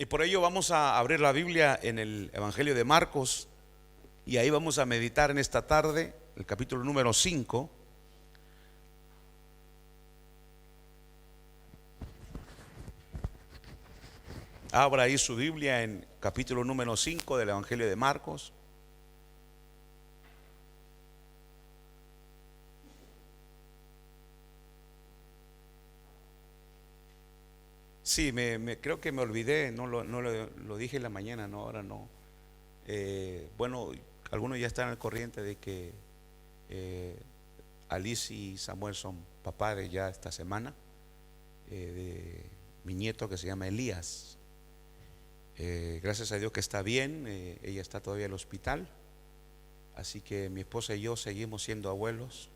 Y por ello vamos a abrir la Biblia en el Evangelio de Marcos y ahí vamos a meditar en esta tarde el capítulo número 5. Abra ahí su Biblia en capítulo número 5 del Evangelio de Marcos. Sí, creo que me olvidé, no lo dije en la mañana, no, ahora no. Bueno, algunos ya están al corriente de que Alice y Samuel son papás de ya esta semana, de mi nieto que se llama Elías. Gracias a Dios que está bien, ella está todavía en el hospital, así que mi esposa y yo seguimos siendo abuelos.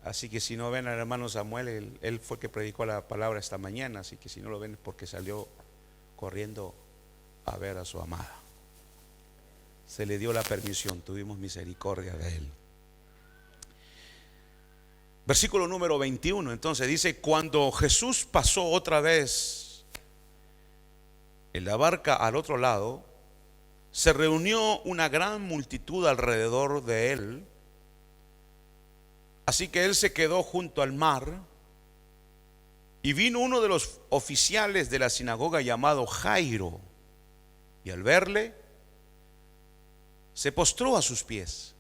Así que si no ven al hermano Samuel, él fue el que predicó la palabra esta mañana, así que si no lo ven es porque salió corriendo a ver a su amada. Se le dio la permisión, tuvimos misericordia de él. Versículo número 21, entonces dice: cuando Jesús pasó otra vez en la barca al otro lado, se reunió una gran multitud alrededor de él. Así que él se quedó junto al mar, y vino uno de los oficiales de la sinagoga llamado Jairo, y al verle se postró a sus pies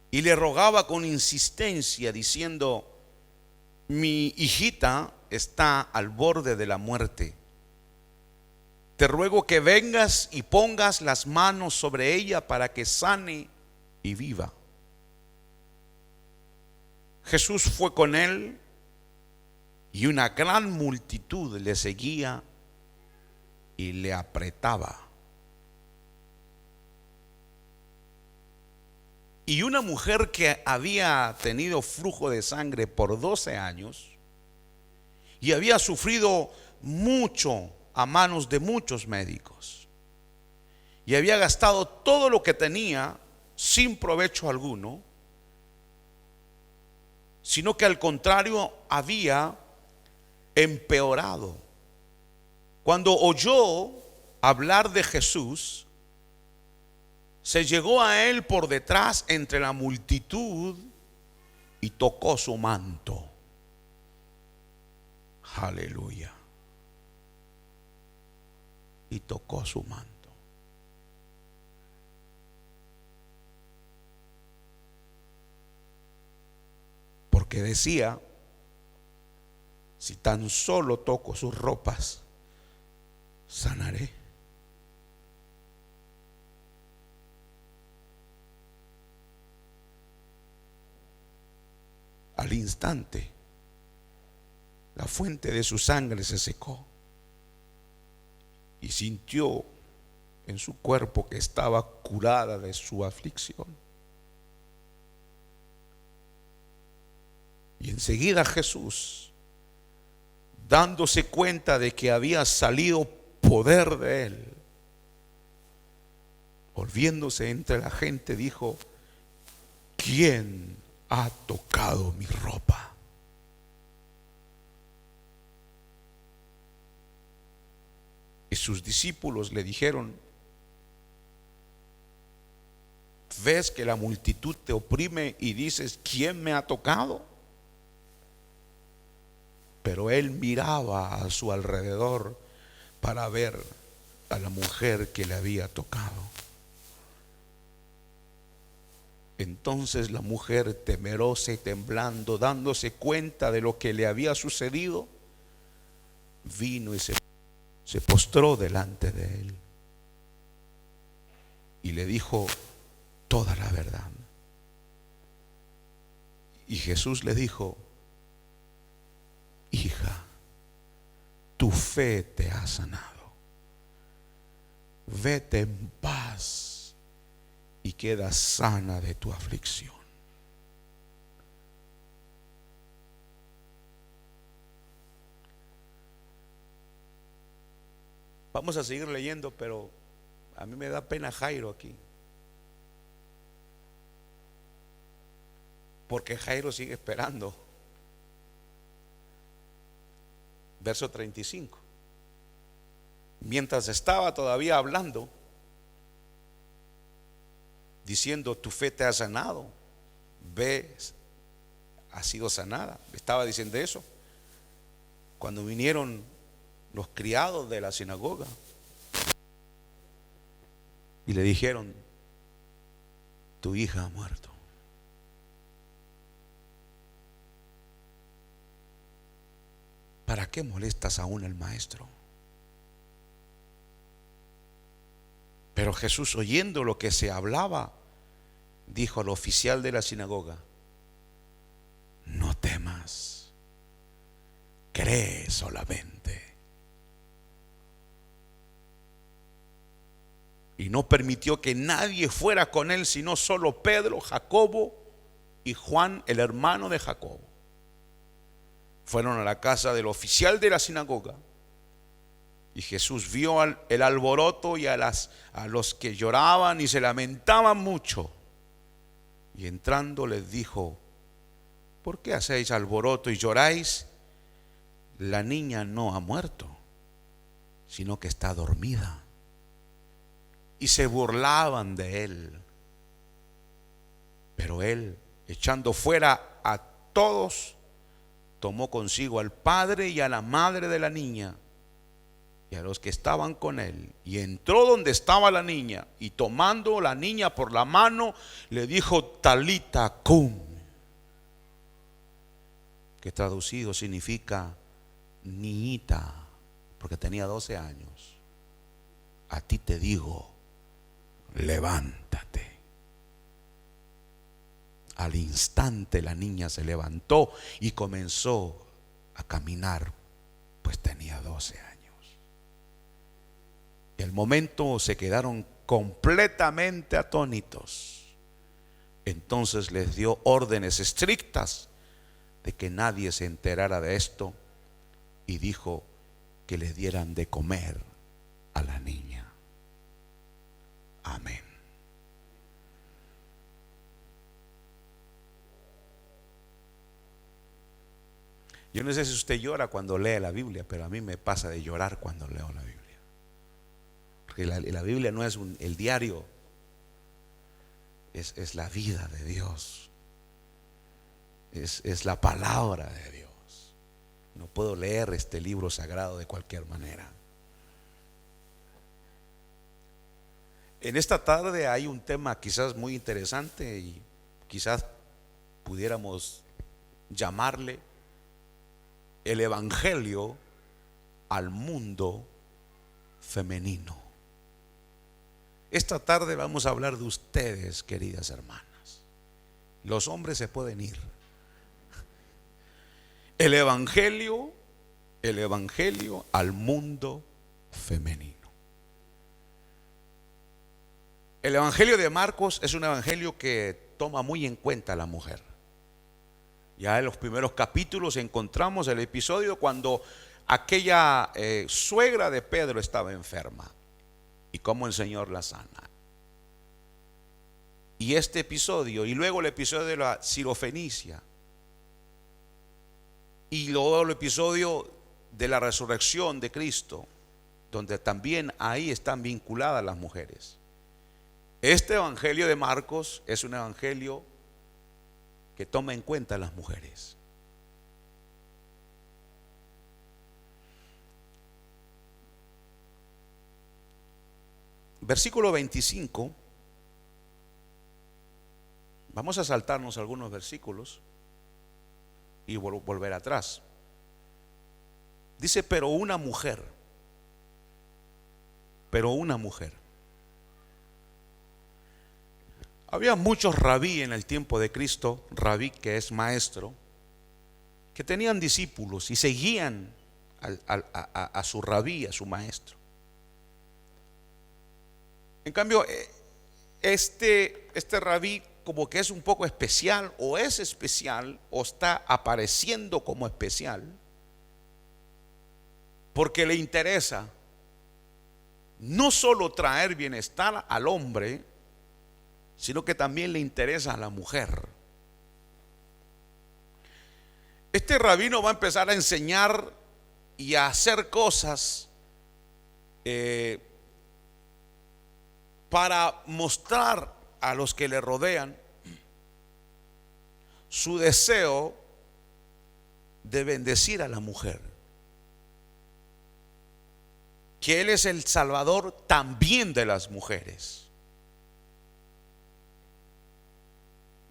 y le rogaba con insistencia diciendo: mi hijita está al borde de la muerte. Te ruego que vengas y pongas las manos sobre ella para que sane y viva. Jesús fue con él y una gran multitud le seguía y le apretaba. Y una mujer que había tenido flujo de sangre por 12 años y había sufrido mucho a manos de muchos médicos y había gastado todo lo que tenía sin provecho alguno, sino que al contrario había empeorado. Cuando oyó hablar de Jesús, se llegó a él por detrás entre la multitud y tocó su manto. Aleluya. Y tocó su manto. Porque decía: si tan solo toco sus ropas, sanaré. Al instante, la fuente de su sangre se secó y sintió en su cuerpo que estaba curada de su aflicción. Y enseguida Jesús, dándose cuenta de que había salido poder de él, volviéndose entre la gente, dijo: ¿quién ha tocado mi ropa? Y sus discípulos le dijeron: ¿ves que la multitud te oprime y dices: ¿quién me ha tocado? Pero él miraba a su alrededor para ver a la mujer que le había tocado. Entonces la mujer, temerosa y temblando, dándose cuenta de lo que le había sucedido, vino y se postró delante de él y le dijo toda la verdad. Y Jesús le dijo: hija, tu fe te ha sanado. Vete en paz y queda sana de tu aflicción. Vamos a seguir leyendo, pero a mí me da pena Jairo aquí. porque Jairo sigue esperando. Verso 35. Mientras estaba todavía hablando, diciendo: tu fe te ha sanado, ve, ha sido sanada. Estaba diciendo eso cuando vinieron los criados de la sinagoga y le dijeron: tu hija ha muerto. ¿Para qué molestas aún al maestro? Pero Jesús, oyendo lo que se hablaba, dijo al oficial de la sinagoga: no temas, cree solamente. Y no permitió que nadie fuera con él, sino solo Pedro, Jacobo y Juan, el hermano de Jacobo. Fueron a la casa del oficial de la sinagoga, y Jesús vio el alboroto y a los que lloraban y se lamentaban mucho. Y entrando les dijo: ¿por qué hacéis alboroto y lloráis? La niña no ha muerto, sino que está dormida. Y se burlaban de él. Pero él, echando fuera a todos, tomó consigo al padre y a la madre de la niña y a los que estaban con él, y entró donde estaba la niña, y tomando la niña por la mano, le dijo: Talita cum, que traducido significa niñita, porque tenía 12 años. A ti te digo, levántate. Al instante la niña se levantó y comenzó a caminar, pues tenía 12 años. Y al momento se quedaron completamente atónitos. Entonces les dio órdenes estrictas de que nadie se enterara de esto, y dijo que le dieran de comer a la niña. Amén. Yo no sé si usted llora cuando lee la Biblia, pero a mí me pasa de llorar cuando leo la Biblia. Porque la Biblia no es el diario, es la vida de Dios, es la palabra de Dios. No puedo leer este libro sagrado de cualquier manera. En esta tarde hay un tema quizás muy interesante, y quizás pudiéramos llamarle el evangelio al mundo femenino. Esta tarde vamos a hablar de ustedes, queridas hermanas. Los hombres se pueden ir. El evangelio al mundo femenino. El evangelio de Marcos es un evangelio que toma muy en cuenta a la mujer. Ya en los primeros capítulos encontramos el episodio cuando aquella suegra de Pedro estaba enferma y cómo el Señor la sana. Y este episodio, y luego el episodio de la Sirofenicia, y luego el episodio de la resurrección de Cristo, donde también ahí están vinculadas las mujeres. Este evangelio de Marcos es un evangelio que toma en cuenta a las mujeres. Versículo 25. Vamos a saltarnos algunos versículos y volver atrás. Dice: pero una mujer. Había muchos rabí en el tiempo de Cristo, rabí que es maestro, que tenían discípulos y seguían a su rabí, a su maestro. En cambio, este rabí como que es un poco especial, o es especial, o está apareciendo como especial, porque le interesa no solo traer bienestar al hombre, sino que también le interesa a la mujer. Este rabino va a empezar a enseñar y a hacer cosas para mostrar a los que le rodean su deseo de bendecir a la mujer, que Él es el Salvador también de las mujeres.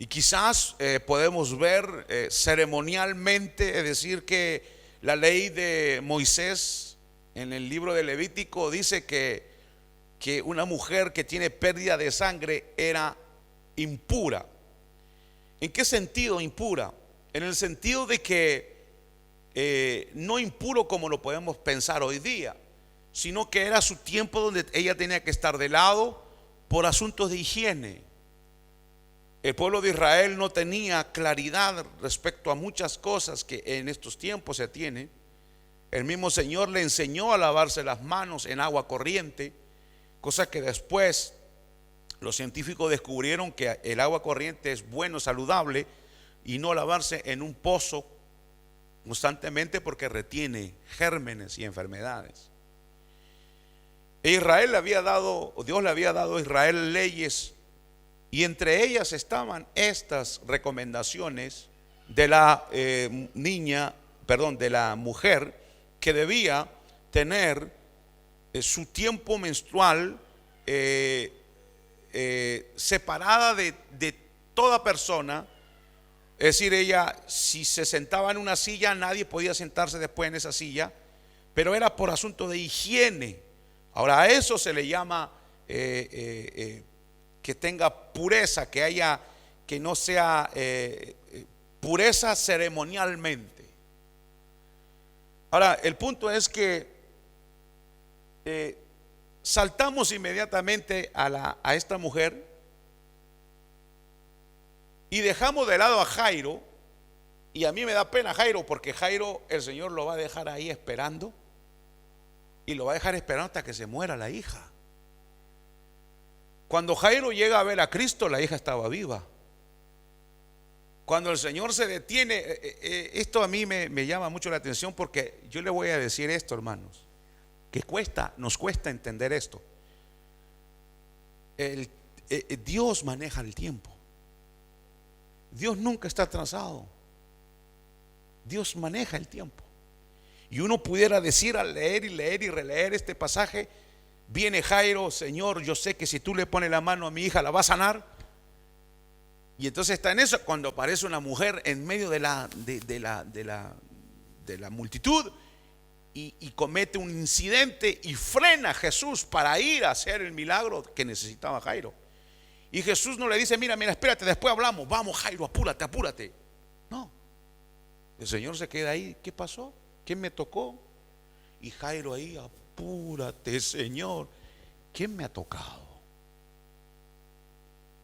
Y quizás podemos ver ceremonialmente, es decir, que la ley de Moisés en el libro de Levítico dice que una mujer que tiene pérdida de sangre era impura. ¿En qué sentido impura? En el sentido de que no impuro como lo podemos pensar hoy día, sino que era su tiempo donde ella tenía que estar de lado por asuntos de higiene. El pueblo de Israel no tenía claridad respecto a muchas cosas que en estos tiempos se tiene. El mismo Señor le enseñó a lavarse las manos en agua corriente, cosa que después los científicos descubrieron que el agua corriente es bueno, saludable, y no lavarse en un pozo constantemente porque retiene gérmenes y enfermedades. Dios le había dado a Israel leyes, y entre ellas estaban estas recomendaciones de la de la mujer, que debía tener su tiempo menstrual separada de toda persona. Es decir, ella, si se sentaba en una silla, nadie podía sentarse después en esa silla, pero era por asunto de higiene. Ahora, a eso se le llama que tenga pureza, que no sea pureza ceremonialmente. Ahora, el punto es que saltamos inmediatamente a esta mujer y dejamos de lado a Jairo. Y a mí me da pena Jairo, porque Jairo el Señor lo va a dejar ahí esperando, y lo va a dejar esperando hasta que se muera la hija. Cuando Jairo llega a ver a Cristo, la hija estaba viva. Cuando el Señor se detiene, esto a mí me llama mucho la atención, porque yo le voy a decir esto, hermanos, que nos cuesta entender esto. Dios maneja el tiempo. Dios nunca está atrasado. Dios maneja el tiempo. Y uno pudiera decir, al leer y leer y releer este pasaje, viene Jairo: Señor, yo sé que si tú le pones la mano a mi hija la va a sanar. Y entonces está en eso, cuando aparece una mujer en medio de la multitud, y comete un incidente y frena a Jesús para ir a hacer el milagro que necesitaba Jairo. Y Jesús no le dice: mira, espérate, después hablamos, vamos Jairo, apúrate. No, el Señor se queda ahí. ¿Qué pasó? ¿Quién me tocó? Y Jairo ahí: apúrate, Señor, ¿quién me ha tocado?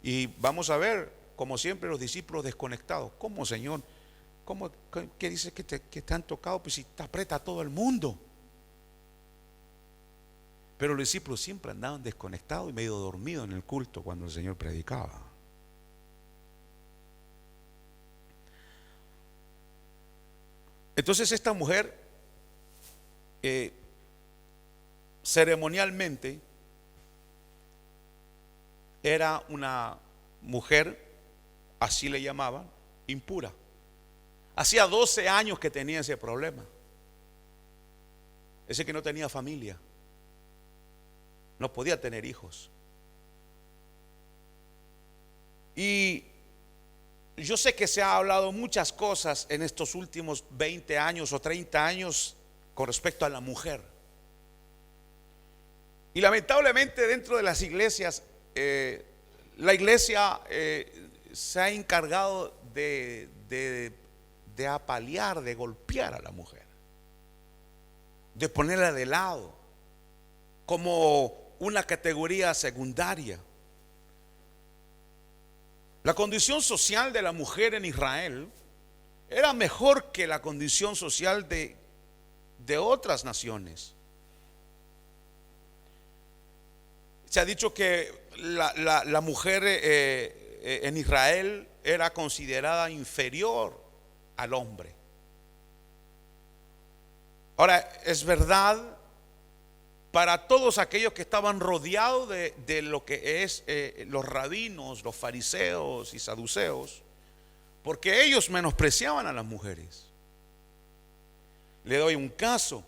Y vamos a ver, como siempre, los discípulos desconectados. ¿Cómo, Señor? ¿Qué dice que te han tocado? Pues si te aprieta a todo el mundo. Pero los discípulos siempre andaban desconectados y medio dormidos en el culto cuando el Señor predicaba. Entonces esta mujer ceremonialmente era una mujer, así le llamaban, impura. Hacía 12 años que tenía ese problema. Ese que no tenía familia, no podía tener hijos. Y yo sé que se ha hablado muchas cosas en estos últimos 20 años o 30 años con respecto a la mujer. Y lamentablemente dentro de las iglesias, la iglesia se ha encargado de apalear, de golpear a la mujer, de ponerla de lado como una categoría secundaria. La condición social de la mujer en Israel era mejor que la condición social de otras naciones. Se ha dicho que la mujer en Israel era considerada inferior al hombre. Ahora, es verdad para todos aquellos que estaban rodeados de lo que es los rabinos, los fariseos y saduceos, porque ellos menospreciaban a las mujeres. Le doy un caso.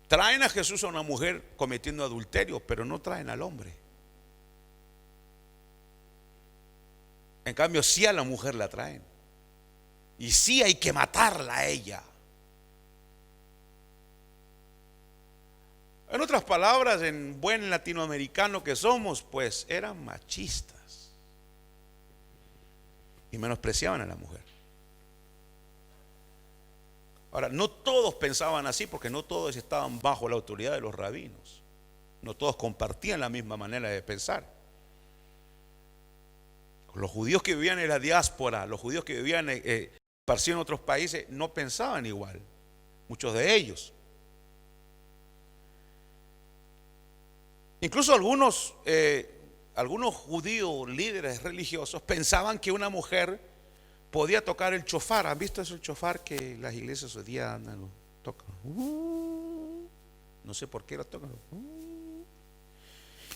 Traen a Jesús a una mujer cometiendo adulterio, pero no traen al hombre. En cambio, sí a la mujer la traen. Y sí hay que matarla a ella. En otras palabras, en buen latinoamericano que somos, pues eran machistas y menospreciaban a la mujer. Ahora, no todos pensaban así, porque no todos estaban bajo la autoridad de los rabinos. No todos compartían la misma manera de pensar. Los judíos que vivían en la diáspora, los judíos que vivían esparcidos en otros países, no pensaban igual, muchos de ellos. Incluso algunos judíos líderes religiosos pensaban que una mujer podía tocar el chofar. ¿Han visto eso, el chofar que las iglesias hoy día andan, tocan? No sé por qué lo tocan.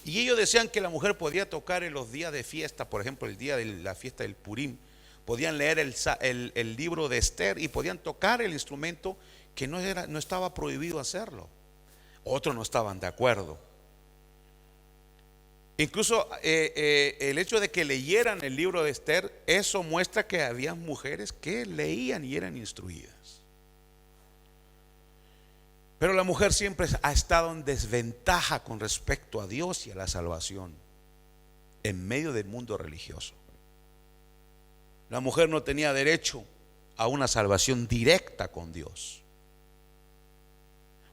Y ellos decían que la mujer podía tocar en los días de fiesta, por ejemplo, el día de la fiesta del Purim. Podían leer el libro de Esther y podían tocar el instrumento, que no estaba prohibido hacerlo. Otros no estaban de acuerdo. Incluso el hecho de que leyeran el libro de Esther, eso muestra que había mujeres que leían y eran instruidas. Pero la mujer siempre ha estado en desventaja con respecto a Dios y a la salvación en medio del mundo religioso. La mujer no tenía derecho a una salvación directa con Dios.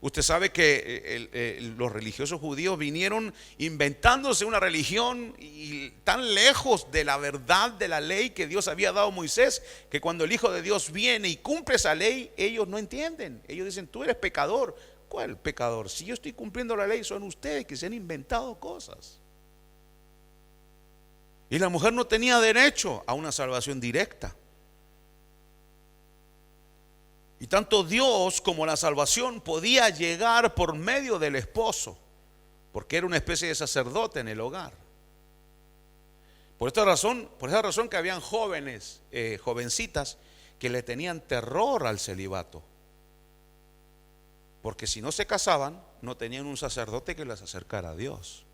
Usted sabe que los religiosos judíos vinieron inventándose una religión y tan lejos de la verdad de la ley que Dios había dado a Moisés, que cuando el Hijo de Dios viene y cumple esa ley, ellos no entienden. Ellos dicen: tú eres pecador. ¿Cuál pecador? Si yo estoy cumpliendo la ley, son ustedes que se han inventado cosas. Y la mujer no tenía derecho a una salvación directa. Y tanto Dios como la salvación podía llegar por medio del esposo, porque era una especie de sacerdote en el hogar. Por esa razón que habían jóvenes, jovencitas, que le tenían terror al celibato, porque si no se casaban, no tenían un sacerdote que las acercara a Dios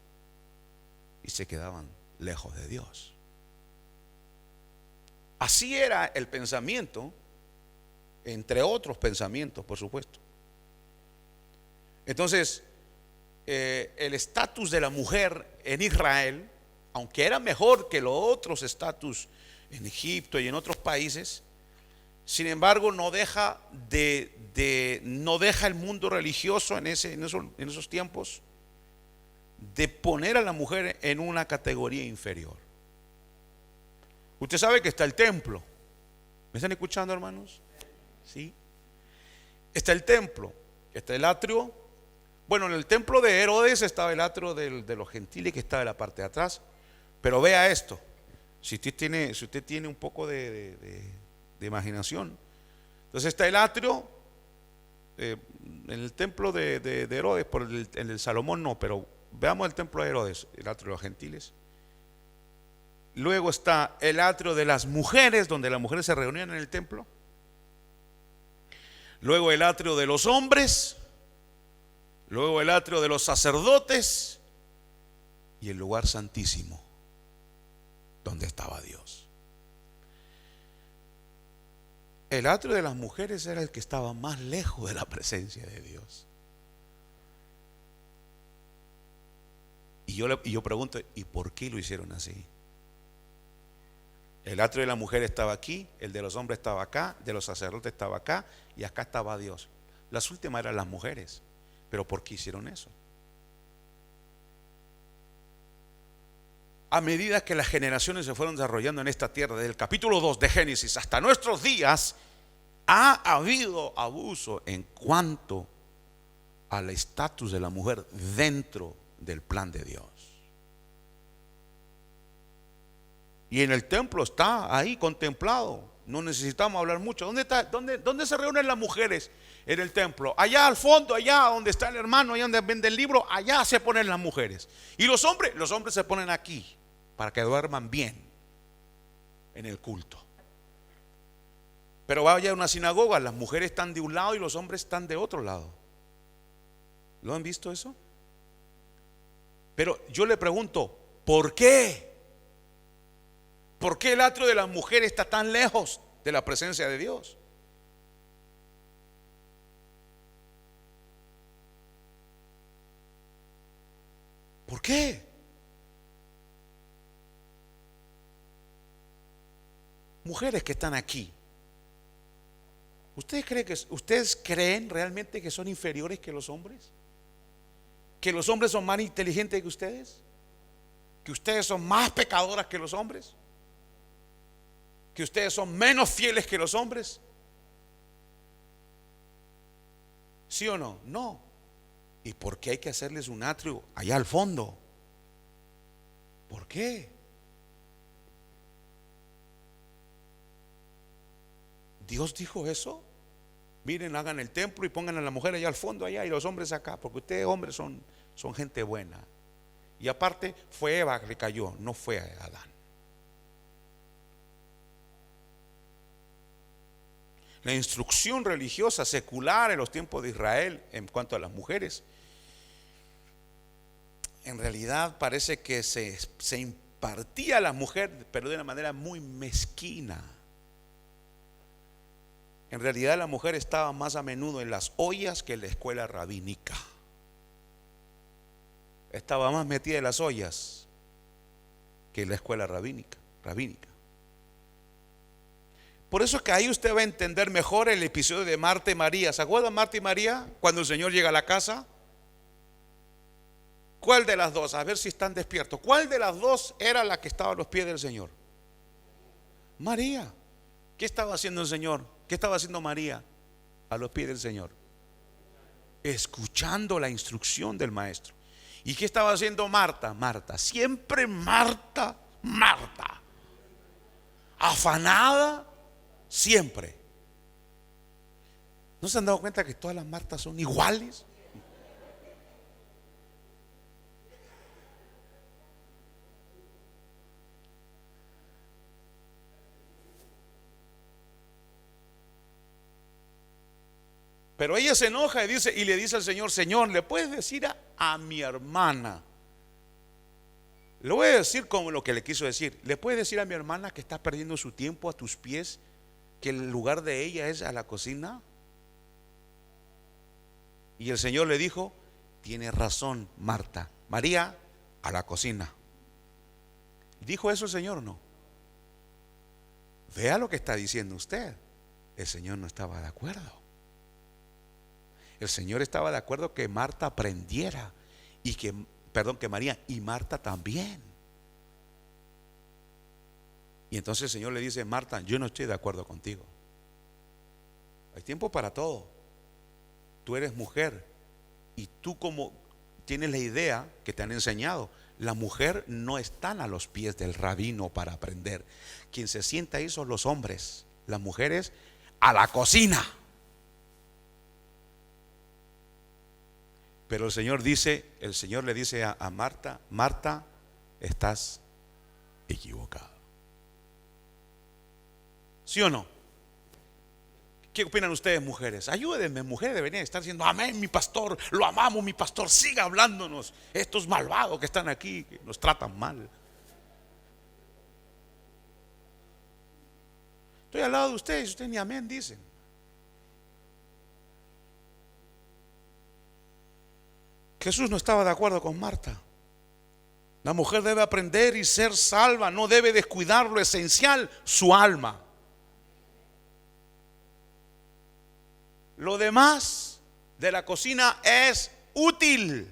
y se quedaban lejos de Dios. Así era el pensamiento, entre otros pensamientos, por supuesto. Entonces, el estatus de la mujer en Israel, aunque era mejor que los otros estatus en Egipto y en otros países, sin embargo no deja el mundo religioso en esos tiempos de poner a la mujer en una categoría inferior. Usted sabe que está el templo. ¿Me están escuchando, hermanos? ¿Sí? Está el templo, está el atrio. Bueno, en el templo de Herodes estaba el atrio de los gentiles, que estaba en la parte de atrás. Pero vea esto, si usted tiene un poco de imaginación. Entonces está el atrio, en el templo de Herodes, en el Salomón no, pero veamos el templo de Herodes, el atrio de los gentiles. Luego está el atrio de las mujeres, donde las mujeres se reunían en el templo. Luego el atrio de los hombres. Luego el atrio de los sacerdotes. Y el lugar santísimo, donde estaba Dios. El atrio de las mujeres era el que estaba más lejos de la presencia de Dios. Y yo pregunto: ¿y por qué lo hicieron así? El atrio de la mujer estaba aquí, el de los hombres estaba acá, de los sacerdotes estaba acá, y acá estaba Dios. Las últimas eran las mujeres. ¿Pero por qué hicieron eso? A medida que las generaciones se fueron desarrollando en esta tierra, desde el capítulo 2 de Génesis hasta nuestros días, ha habido abuso en cuanto al estatus de la mujer dentro del plan de Dios. Y en el templo está ahí contemplado. No necesitamos hablar mucho. ¿Dónde se reúnen las mujeres en el templo. Allá al fondo, allá donde está el hermano, allá donde vende el libro, allá se ponen las mujeres. Y los hombres se ponen aquí para que duerman bien en el culto. Pero vaya a una sinagoga, las mujeres están de un lado y los hombres están de otro lado. ¿Lo han visto eso? Pero yo le pregunto, ¿por qué? ¿Por qué el atrio de las mujeres está tan lejos de la presencia de Dios? ¿Por qué? Mujeres que están aquí, ¿ustedes creen realmente que son inferiores que los hombres? ¿Que los hombres son más inteligentes que ustedes? ¿Que ustedes son más pecadoras que los hombres? ¿Que ustedes son menos fieles que los hombres? ¿Sí o no? No. ¿Y por qué hay que hacerles un atrio allá al fondo? ¿Por qué? ¿Dios dijo eso? Miren, hagan el templo y pongan a la mujer allá al fondo, allá, y los hombres acá, porque ustedes hombres son gente buena. Y aparte fue Eva que cayó, no fue Adán. La instrucción religiosa secular en los tiempos de Israel en cuanto a las mujeres, en realidad parece que se impartía a la mujer, pero de una manera muy mezquina. En realidad la mujer estaba más a menudo en las ollas que en la escuela rabínica. Estaba más metida en las ollas que en la escuela rabínica. Por eso es que ahí usted va a entender mejor el episodio de Marta y María. ¿Se acuerdan Marta y María cuando el Señor llega a la casa? ¿Cuál de las dos? A ver si están despiertos. ¿Cuál de las dos era la que estaba a los pies del Señor? María. ¿Qué estaba haciendo el Señor? ¿Qué estaba haciendo María a los pies del Señor? Escuchando la instrucción del maestro. ¿Y qué estaba haciendo Marta? Siempre Marta. Afanada, siempre. ¿No se han dado cuenta que todas las Martas son iguales? Pero ella se enoja y le dice al Señor: Señor, ¿le puedes decir a mi hermana? Le voy a decir como lo que le quiso decir. ¿Le puedes decir a mi hermana que está perdiendo su tiempo a tus pies, que el lugar de ella es a la cocina? Y el Señor le dijo: tiene razón Marta. María, a la cocina. ¿Dijo eso el Señor o no? Vea lo que está diciendo usted. El Señor no estaba de acuerdo. El Señor estaba de acuerdo que Marta aprendiera que María y Marta también. Y entonces el Señor le dice: Marta, yo no estoy de acuerdo contigo. Hay tiempo para todo. Tú eres mujer y tú, como tienes la idea que te han enseñado, la mujer no están a los pies del rabino para aprender. Quien se sienta ahí son los hombres. Las mujeres a la cocina. Pero el Señor le dice a Marta: Marta, estás equivocada. ¿Sí o no? ¿Qué opinan ustedes, mujeres? Ayúdenme, mujeres deberían estar diciendo: amén, mi pastor, lo amamos, mi pastor, siga hablándonos. Estos malvados que están aquí, que nos tratan mal. Estoy al lado de ustedes ni amén dicen. Jesús no estaba de acuerdo con Marta. La mujer debe aprender y ser salva, no debe descuidar lo esencial, su alma. Lo demás de la cocina es útil,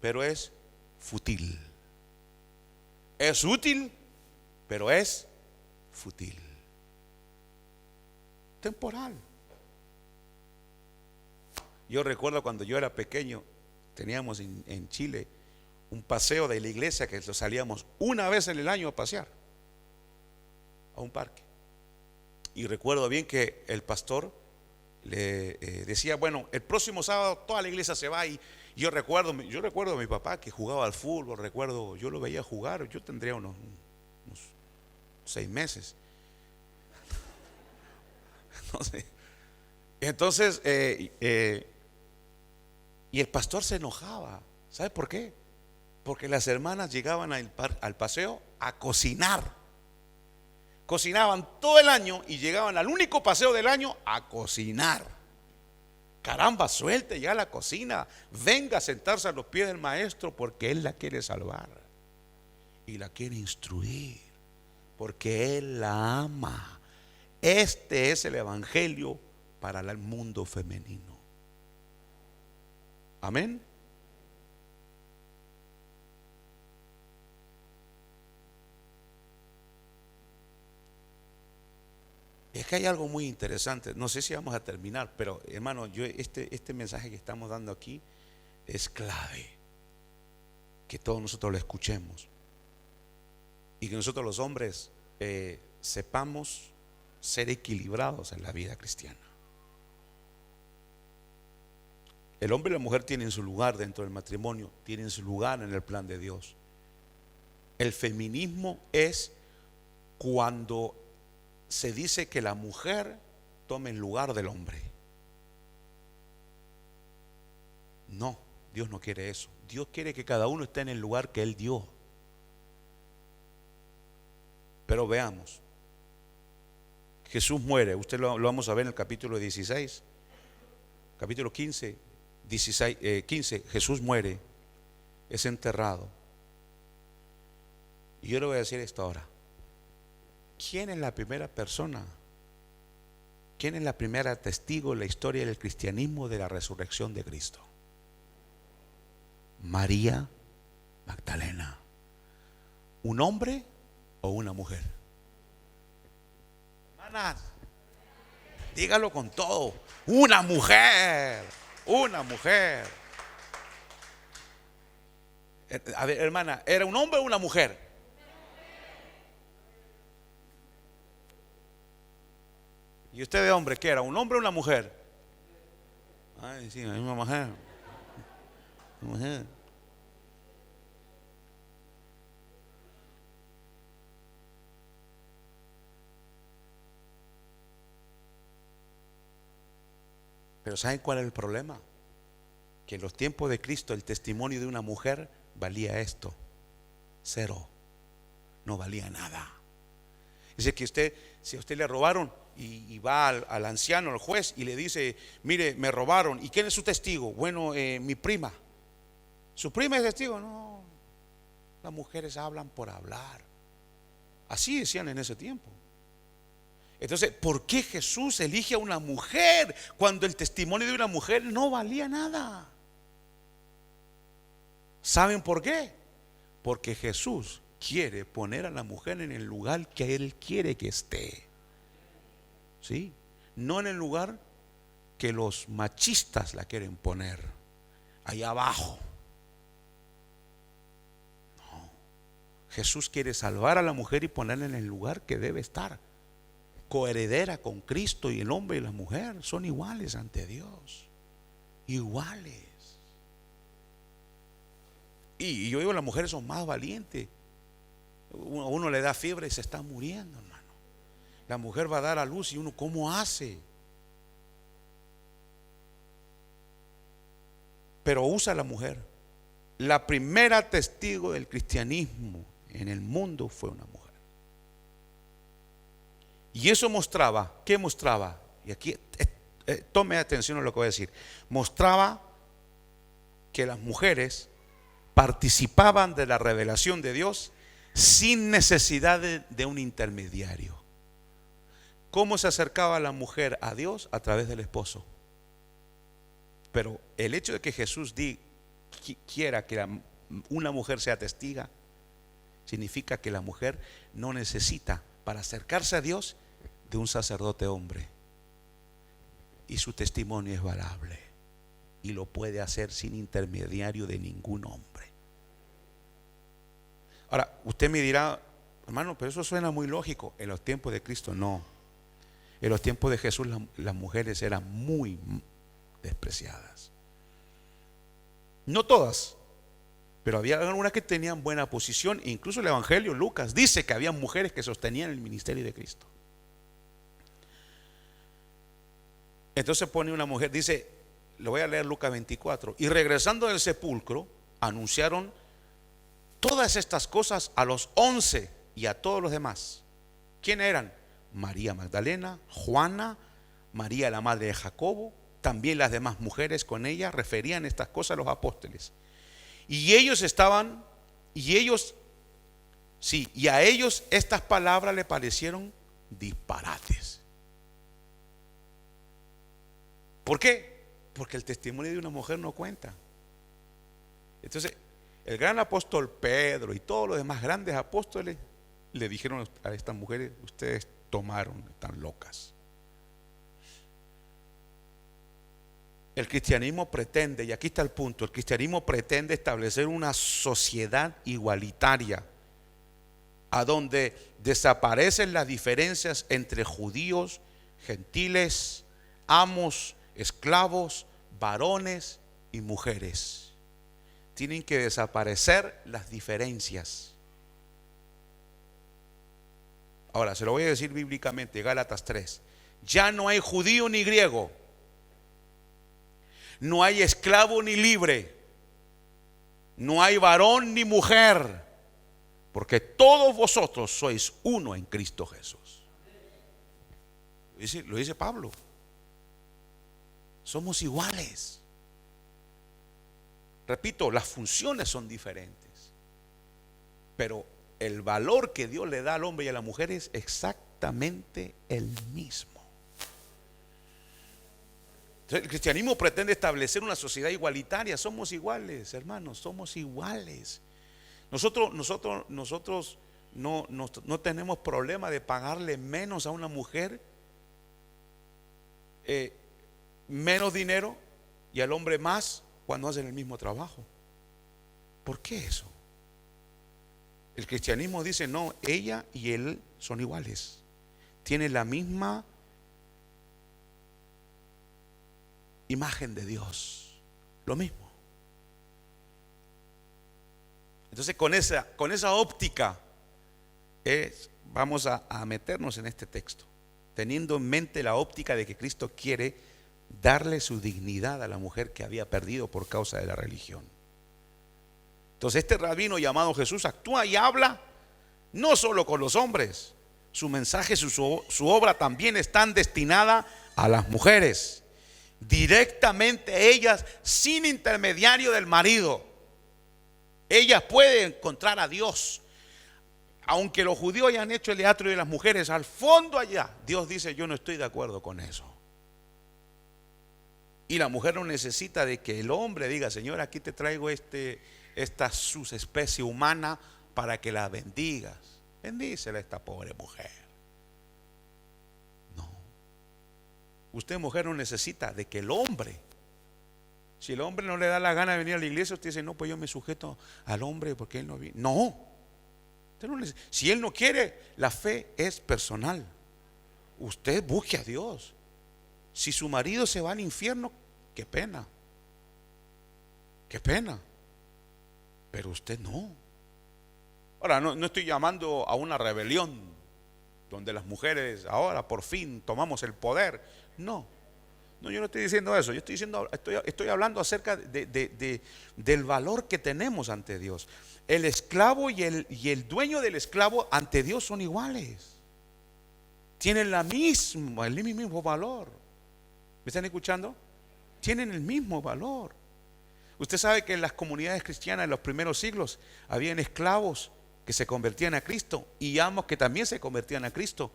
pero es fútil. Es útil, pero es fútil. Temporal. Yo recuerdo cuando yo era pequeño, teníamos en Chile un paseo de la iglesia que salíamos una vez en el año a pasear a un parque. Y recuerdo bien que el pastor decía, bueno, el próximo sábado toda la iglesia se va. Y yo recuerdo a mi papá que jugaba al fútbol. Yo lo veía jugar. Yo tendría unos 6 meses. Entonces, y el pastor se enojaba. ¿Sabe por qué? Porque las hermanas llegaban al paseo a cocinar. Cocinaban todo el año y llegaban al único paseo del año a cocinar. Caramba, suelte ya la cocina. Venga a sentarse a los pies del maestro, porque él la quiere salvar y la quiere instruir, porque él la ama. Este es el evangelio para el mundo femenino. Amén. Es que hay algo muy interesante. No sé si vamos a terminar, pero hermano, este mensaje que estamos dando aquí es clave. Que todos nosotros lo escuchemos y que nosotros los hombres sepamos ser equilibrados en la vida cristiana. El hombre y la mujer tienen su lugar dentro del matrimonio, tienen su lugar en el plan de Dios. El feminismo es cuando se dice que la mujer tome el lugar del hombre. No, Dios no quiere eso. Dios quiere que cada uno esté en el lugar que Él dio. Pero veamos, Jesús muere. Usted lo vamos a ver en el capítulo 16, capítulo 15, 15. Jesús muere, es enterrado. Y yo le voy a decir esto ahora. ¿Quién es la primera persona? ¿Quién es la primera testigo en la historia del cristianismo de la resurrección de Cristo? María Magdalena. ¿Un hombre o una mujer? Hermanas, dígalo con todo. Una mujer. Una mujer. A ver, hermana, ¿era un hombre o una mujer? ¿Y usted de hombre qué era? ¿Un hombre o una mujer? Ay, sí, la misma mujer. Mujer. Pero ¿saben cuál es el problema? Que en los tiempos de Cristo el testimonio de una mujer valía esto: cero, no valía nada. Dice que si a usted le robaron y va al anciano, al juez, y le dice, mire, me robaron, ¿y quién es su testigo? Bueno, mi prima. ¿Su prima es testigo? No, las mujeres hablan por hablar. Así decían en ese tiempo. Entonces, ¿por qué Jesús elige a una mujer cuando el testimonio de una mujer no valía nada? ¿Saben por qué? Porque Jesús quiere poner a la mujer en el lugar que Él quiere que esté. ¿Sí? No en el lugar que los machistas la quieren poner, allá abajo. No. Jesús quiere salvar a la mujer y ponerla en el lugar que debe estar, coheredera con Cristo. Y el hombre y la mujer son iguales ante Dios, iguales. Y yo digo, las mujeres son más valientes. Uno le da fiebre y se está muriendo, hermano. La mujer va a dar a luz y uno, ¿cómo hace? Pero usa la mujer. La primera testigo del cristianismo en el mundo fue una mujer. Y eso mostraba, ¿qué mostraba? Y aquí tome atención a lo que voy a decir. Mostraba que las mujeres participaban de la revelación de Dios sin necesidad de un intermediario. ¿Cómo se acercaba la mujer a Dios? A través del esposo. Pero el hecho de que Jesús quiera que una mujer sea testiga, significa que la mujer no necesita para acercarse a Dios de un sacerdote hombre. Y su testimonio es valable y lo puede hacer sin intermediario de ningún hombre. Ahora, usted me dirá, hermano, pero eso suena muy lógico. En los tiempos de Cristo no. En los tiempos de Jesús las mujeres eran muy despreciadas. No todas, pero había algunas que tenían buena posición. Incluso el Evangelio, Lucas, dice que había mujeres que sostenían el ministerio de Cristo. Entonces pone una mujer, dice, lo voy a leer Lucas 24. Y regresando del sepulcro, anunciaron todas estas cosas a los 11 y a todos los demás. ¿Quién eran? María Magdalena, Juana, María la madre de Jacobo, también las demás mujeres con ella referían estas cosas a los apóstoles. Y ellos estaban, y a ellos estas palabras le parecieron disparates. ¿Por qué? Porque el testimonio de una mujer no cuenta. Entonces, el gran apóstol Pedro y todos los demás grandes apóstoles le dijeron a estas mujeres: ustedes tomaron, están locas. El cristianismo pretende, y aquí está el punto, el cristianismo pretende establecer una sociedad igualitaria, a donde desaparecen las diferencias entre judíos, gentiles, amos, esclavos, varones y mujeres. Tienen que desaparecer las diferencias. Ahora, se lo voy a decir bíblicamente, Gálatas 3. Ya no hay judío ni griego, no hay esclavo ni libre, no hay varón ni mujer, porque todos vosotros sois uno en Cristo Jesús. Lo dice Pablo. Somos iguales. Repito, las funciones son diferentes, pero el valor que Dios le da al hombre y a la mujer es exactamente el mismo. Entonces, el cristianismo pretende establecer una sociedad igualitaria. Somos iguales, hermanos, somos iguales. Nosotros no tenemos problema de pagarle menos a una mujer, menos dinero, y al hombre más cuando hacen el mismo trabajo. ¿Por qué eso? El cristianismo dice: no, ella y él son iguales, tienen la misma imagen de Dios, lo mismo. Entonces con esa óptica vamos a meternos en este texto, teniendo en mente la óptica de que Cristo quiere darle su dignidad a la mujer que había perdido por causa de la religión. Entonces este rabino llamado Jesús actúa y habla no solo con los hombres. Su mensaje, su obra también están destinada a las mujeres, directamente ellas, sin intermediario del marido. Ellas pueden encontrar a Dios. Aunque los judíos hayan hecho el teatro de las mujeres, al fondo allá Dios dice: yo no estoy de acuerdo con eso. Y la mujer no necesita de que el hombre diga: Señor, aquí te traigo esta subespecie humana para que la bendigas. Bendícela a esta pobre mujer. No. Usted, mujer, no necesita de que el hombre, si el hombre no le da la gana de venir a la iglesia, usted dice: no, pues yo me sujeto al hombre porque él no viene. No. Si él no quiere, la fe es personal. Usted busque a Dios. Si su marido se va al infierno, qué pena, qué pena, pero usted no. Ahora, no estoy llamando a una rebelión donde las mujeres ahora por fin tomamos el poder. No, yo no estoy diciendo eso. Yo estoy hablando acerca del valor que tenemos ante Dios. El esclavo y el dueño del esclavo ante Dios son iguales. Tienen el mismo valor. ¿Me están escuchando? Tienen el mismo valor. Usted sabe que en las comunidades cristianas en los primeros siglos habían esclavos que se convertían a Cristo y amos que también se convertían a Cristo,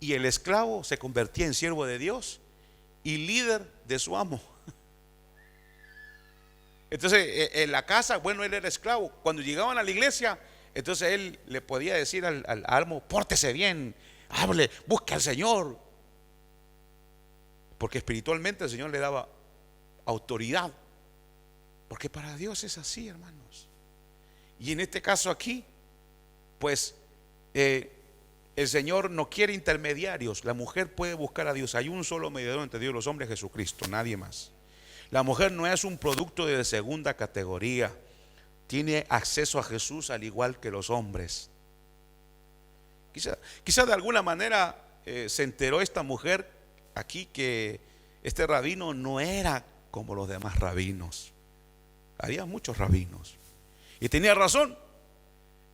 y el esclavo se convertía en siervo de Dios y líder de su amo. Entonces en la casa, bueno, él era esclavo. Cuando llegaban a la iglesia, entonces él le podía decir al amo: pórtese bien, hable, busque al Señor, porque espiritualmente el Señor le daba autoridad, porque para Dios es así, hermanos. Y en este caso aquí, pues El Señor no quiere intermediarios. La mujer puede buscar a Dios. Hay un solo mediador entre Dios y los hombres, Jesucristo, nadie más. La mujer no es un producto de segunda categoría. Tiene acceso a Jesús al igual que los hombres. Quizá de alguna manera se enteró esta mujer aquí que este rabino no era como los demás rabinos. Había muchos rabinos. Y tenía razón.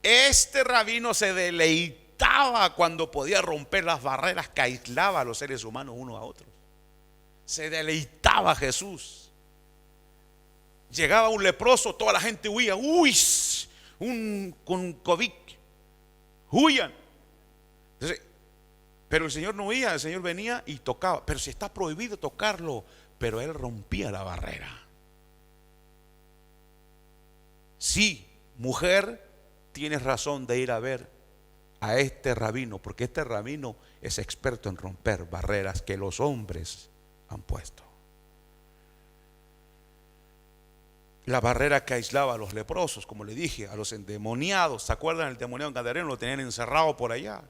Este rabino se deleitaba cuando podía romper las barreras que aislaba a los seres humanos unos a otros. Se deleitaba Jesús. Llegaba un leproso, toda la gente huía. Uy, con COVID, huyan. Entonces, pero el Señor no huía, el Señor venía y tocaba. Pero si está prohibido tocarlo, pero Él rompía la barrera. Sí, mujer, tienes razón de ir a ver a este rabino, porque este rabino es experto en romper barreras que los hombres han puesto. La barrera que aislaba a los leprosos, como le dije, a los endemoniados. ¿Se acuerdan? El endemoniado gadareno lo tenían encerrado por allá.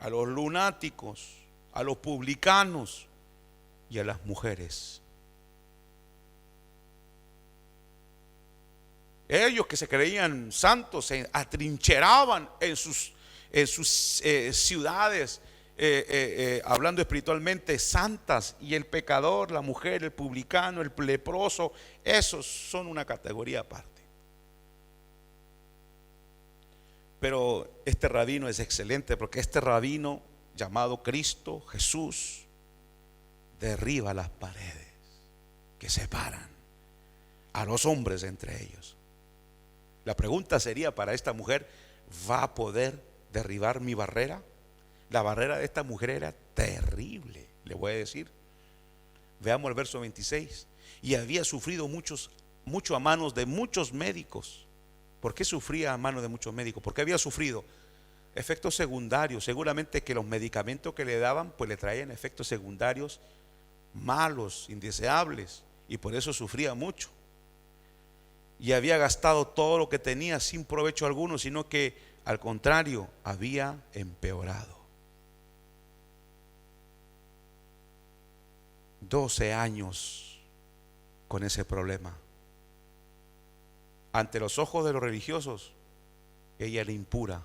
A los lunáticos, a los publicanos y a las mujeres. Ellos que se creían santos se atrincheraban en sus ciudades, hablando espiritualmente, santas. Y el pecador, la mujer, el publicano, el leproso, esos son una categoría aparte. Pero este rabino es excelente, porque este rabino llamado Cristo, Jesús, derriba las paredes que separan a los hombres entre ellos. La pregunta sería para esta mujer: ¿va a poder derribar mi barrera? La barrera de esta mujer era terrible, le voy a decir. Veamos el verso 26. Y había sufrido mucho a manos de muchos médicos. ¿Por qué sufría a manos de muchos médicos? Porque había sufrido efectos secundarios. Seguramente que los medicamentos que le daban pues le traían efectos secundarios malos, indeseables, y por eso sufría mucho. Y había gastado todo lo que tenía sin provecho alguno, sino que al contrario había empeorado. 12 años con ese problema. Ante los ojos de los religiosos, ella era impura,